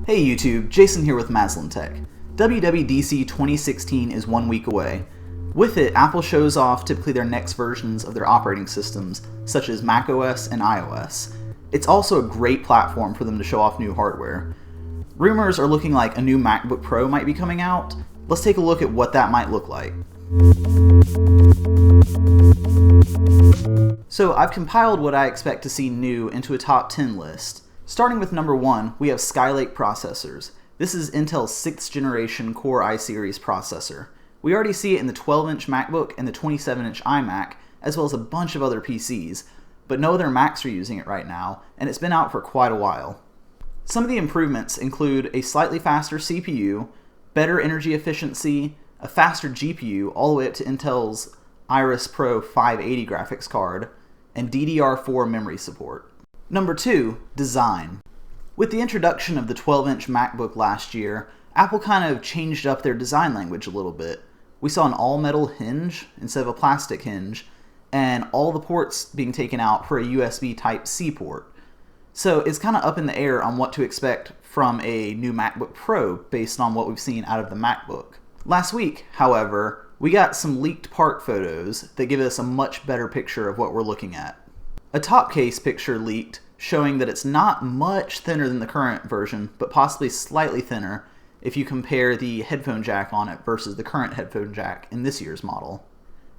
Hey YouTube, Jason here with Maslin Tech. WWDC 2016 is 1 week away. With it, Apple shows off typically their next versions of their operating systems, such as macOS and iOS. It's also a great platform for them to show off new hardware. Rumors are looking like a new MacBook Pro might be coming out. Let's take a look at what that might look like. So I've compiled what I expect to see new into a top 10 list. Starting with number 1, we have Skylake processors. This is Intel's 6th generation Core i-series processor. We already see it in the 12-inch MacBook and the 27-inch iMac, as well as a bunch of other PCs, but no other Macs are using it right now, and it's been out for quite a while. Some of the improvements include a slightly faster CPU, better energy efficiency, a faster GPU all the way up to Intel's Iris Pro 580 graphics card, and DDR4 memory support. Number 2, design. With the introduction of the 12-inch MacBook last year, Apple kind of changed up their design language a little bit. We saw an all-metal hinge instead of a plastic hinge, and all the ports being taken out for a USB Type-C port. So it's kind of up in the air on what to expect from a new MacBook Pro based on what we've seen out of the MacBook. Last week, however, we got some leaked part photos that give us a much better picture of what we're looking at. A top case picture leaked showing that it's not much thinner than the current version, but possibly slightly thinner if you compare the headphone jack on it versus the current headphone jack in this year's model.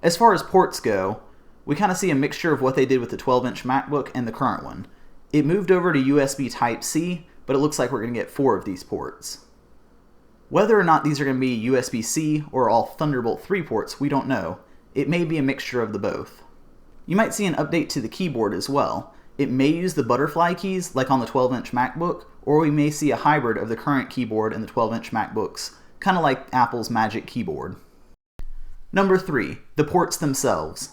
As far as ports go, we kind of see a mixture of what they did with the 12-inch MacBook and the current one. It moved over to USB Type-C, but it looks like we're going to get 4 of these ports. Whether or not these are going to be USB-C or all Thunderbolt 3 ports, we don't know. It may be a mixture of the both. You might see an update to the keyboard as well. It may use the butterfly keys like on the 12-inch MacBook, or we may see a hybrid of the current keyboard and the 12-inch MacBooks, kind of like Apple's Magic Keyboard. Number 3, the ports themselves.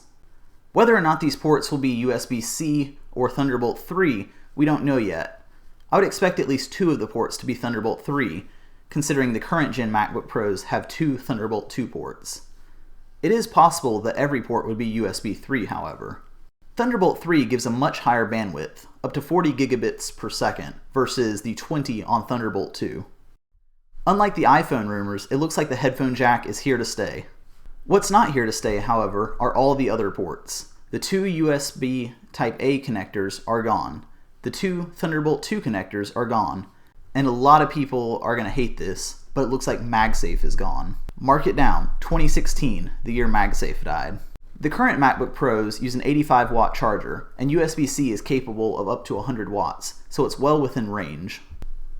Whether or not these ports will be USB-C or Thunderbolt 3, we don't know yet. I would expect at least 2 of the ports to be Thunderbolt 3, considering the current gen MacBook Pros have 2 Thunderbolt 2 ports. It is possible that every port would be USB 3, however. Thunderbolt 3 gives a much higher bandwidth, up to 40 gigabits per second, versus the 20 on Thunderbolt 2. Unlike the iPhone rumors, it looks like the headphone jack is here to stay. What's not here to stay, however, are all the other ports. The 2 USB Type-A connectors are gone. The 2 Thunderbolt 2 connectors are gone. And a lot of people are going to hate this, but it looks like MagSafe is gone. Mark it down, 2016, the year MagSafe died. The current MacBook Pros use an 85-watt charger, and USB-C is capable of up to 100 watts, so it's well within range.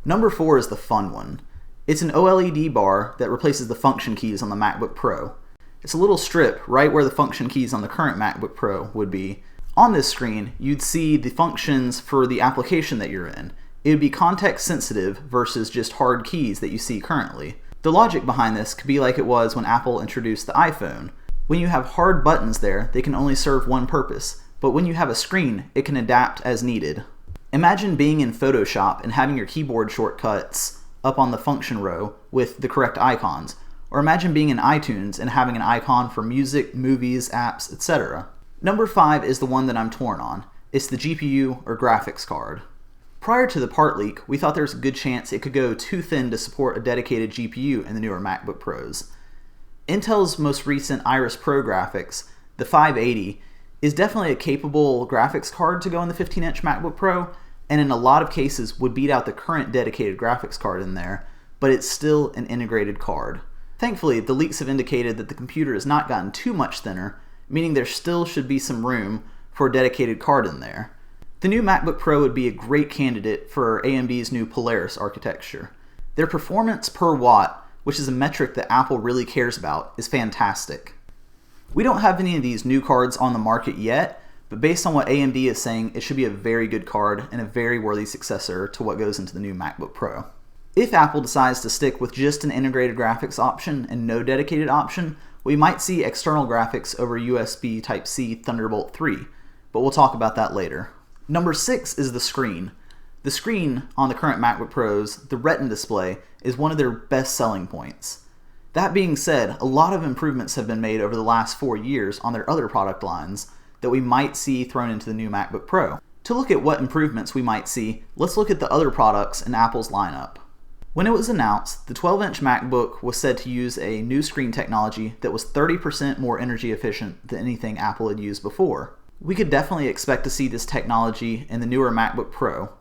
Number 4 is the fun one. It's an OLED bar that replaces the function keys on the MacBook Pro. It's a little strip right where the function keys on the current MacBook Pro would be. On this screen, you'd see the functions for the application that you're in. It would be context sensitive versus just hard keys that you see currently. The logic behind this could be like it was when Apple introduced the iPhone. When you have hard buttons there, they can only serve one purpose, but when you have a screen, it can adapt as needed. Imagine being in Photoshop and having your keyboard shortcuts up on the function row with the correct icons, or imagine being in iTunes and having an icon for music, movies, apps, etc. Number 5 is the one that I'm torn on. It's the GPU or graphics card. Prior to the part leak, we thought there was a good chance it could go too thin to support a dedicated GPU in the newer MacBook Pros. Intel's most recent Iris Pro graphics, the 580, is definitely a capable graphics card to go in the 15-inch MacBook Pro, and in a lot of cases would beat out the current dedicated graphics card in there, but it's still an integrated card. Thankfully, the leaks have indicated that the computer has not gotten too much thinner, meaning there still should be some room for a dedicated card in there. The new MacBook Pro would be a great candidate for AMD's new Polaris architecture. Their performance per watt, which is a metric that Apple really cares about, is fantastic. We don't have any of these new cards on the market yet, but based on what AMD is saying, it should be a very good card and a very worthy successor to what goes into the new MacBook Pro. If Apple decides to stick with just an integrated graphics option and no dedicated option, we might see external graphics over USB Type-C Thunderbolt 3, but we'll talk about that later. Number 6 is the screen. The screen on the current MacBook Pros, the Retina display, is one of their best selling points. That being said, a lot of improvements have been made over the last 4 years on their other product lines that we might see thrown into the new MacBook Pro. To look at what improvements we might see, let's look at the other products in Apple's lineup. When it was announced, the 12-inch MacBook was said to use a new screen technology that was 30% more energy efficient than anything Apple had used before. We could definitely expect to see this technology in the newer MacBook Pro.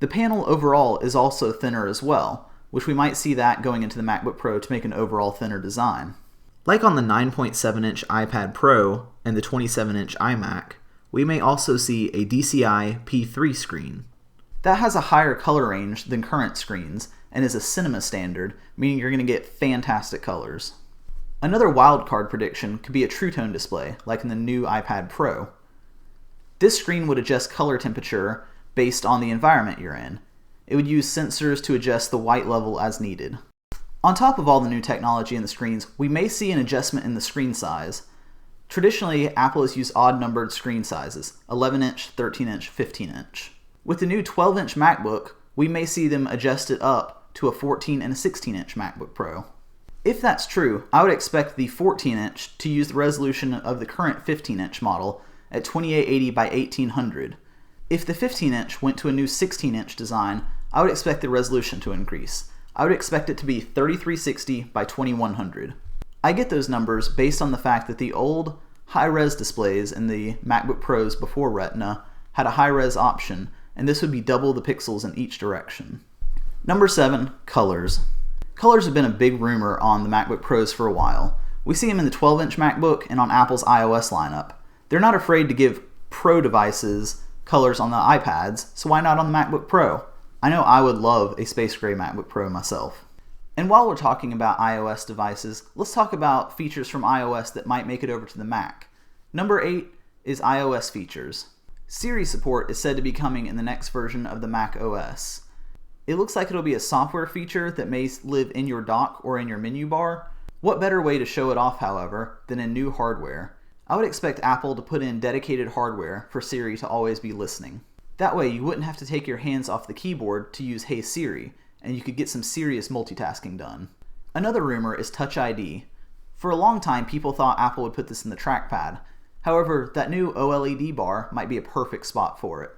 The panel overall is also thinner as well, which we might see that going into the MacBook Pro to make an overall thinner design. Like on the 9.7-inch iPad Pro and the 27-inch iMac, we may also see a DCI P3 screen. That has a higher color range than current screens and is a cinema standard, meaning you're going to get fantastic colors. Another wildcard prediction could be a True Tone display, like in the new iPad Pro. This screen would adjust color temperature based on the environment you're in. It would use sensors to adjust the white level as needed. On top of all the new technology in the screens, we may see an adjustment in the screen size. Traditionally, Apple has used odd-numbered screen sizes, 11-inch, 13-inch, 15-inch. With the new 12-inch MacBook, we may see them adjust it up to a 14 and a 16-inch MacBook Pro. If that's true, I would expect the 14-inch to use the resolution of the current 15-inch model at 2880 by 1800. If the 15-inch went to a new 16-inch design, I would expect the resolution to increase. I would expect it to be 3360 by 2100. I get those numbers based on the fact that the old high-res displays in the MacBook Pros before Retina had a high-res option, and this would be double the pixels in each direction. Number 7, colors. Colors have been a big rumor on the MacBook Pros for a while. We see them in the 12-inch MacBook and on Apple's iOS lineup. They're not afraid to give Pro devices colors on the iPads, so why not on the MacBook Pro? I know I would love a space gray MacBook Pro myself. And while we're talking about iOS devices, let's talk about features from iOS that might make it over to the Mac. Number 8 is iOS features. Siri support is said to be coming in the next version of the Mac OS. It looks like it'll be a software feature that may live in your dock or in your menu bar. What better way to show it off, however, than in new hardware? I would expect Apple to put in dedicated hardware for Siri to always be listening. That way you wouldn't have to take your hands off the keyboard to use Hey Siri, and you could get some serious multitasking done. Another rumor is Touch ID. For a long time, people thought Apple would put this in the trackpad. However, that new OLED bar might be a perfect spot for it.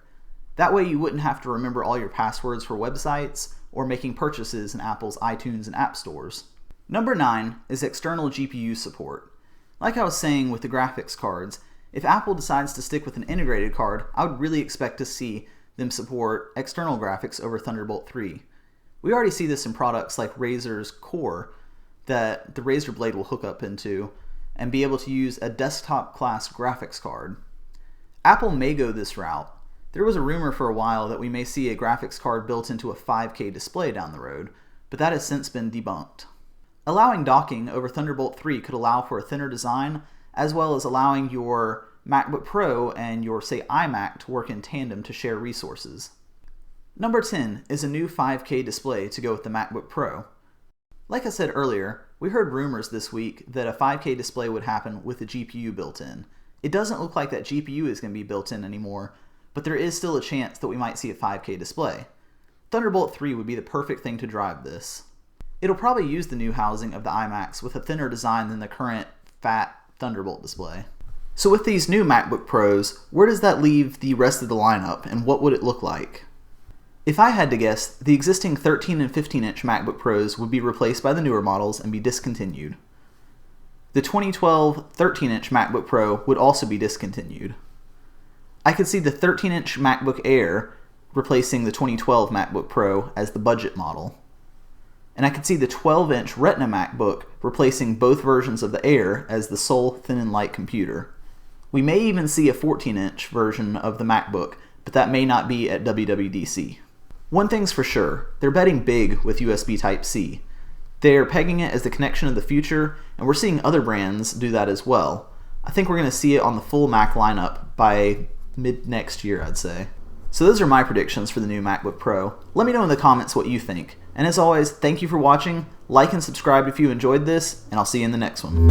That way you wouldn't have to remember all your passwords for websites or making purchases in Apple's iTunes and App Stores. Number 9 is external GPU support. Like I was saying with the graphics cards, if Apple decides to stick with an integrated card, I would really expect to see them support external graphics over Thunderbolt 3. We already see this in products like Razer's Core that the Razer Blade will hook up into and be able to use a desktop class graphics card. Apple may go this route. There was a rumor for a while that we may see a graphics card built into a 5K display down the road, but that has since been debunked. Allowing docking over Thunderbolt 3 could allow for a thinner design, as well as allowing your MacBook Pro and your, say, iMac to work in tandem to share resources. Number 10 is a new 5K display to go with the MacBook Pro. Like I said earlier, we heard rumors this week that a 5K display would happen with the GPU built in. It doesn't look like that GPU is going to be built in anymore, but there is still a chance that we might see a 5K display. Thunderbolt 3 would be the perfect thing to drive this. It'll probably use the new housing of the iMacs with a thinner design than the current fat Thunderbolt display. So with these new MacBook Pros, where does that leave the rest of the lineup, and what would it look like? If I had to guess, the existing 13 and 15-inch MacBook Pros would be replaced by the newer models and be discontinued. The 2012 13-inch MacBook Pro would also be discontinued. I could see the 13-inch MacBook Air replacing the 2012 MacBook Pro as the budget model. And I could see the 12-inch Retina MacBook replacing both versions of the Air as the sole thin and light computer. We may even see a 14-inch version of the MacBook, but that may not be at WWDC. One thing's for sure, they're betting big with USB Type-C. They're pegging it as the connection of the future, and we're seeing other brands do that as well. I think we're going to see it on the full Mac lineup by mid-next year, I'd say. So those are my predictions for the new MacBook Pro. Let me know in the comments what you think. And as always, thank you for watching. Like and subscribe if you enjoyed this, and I'll see you in the next one.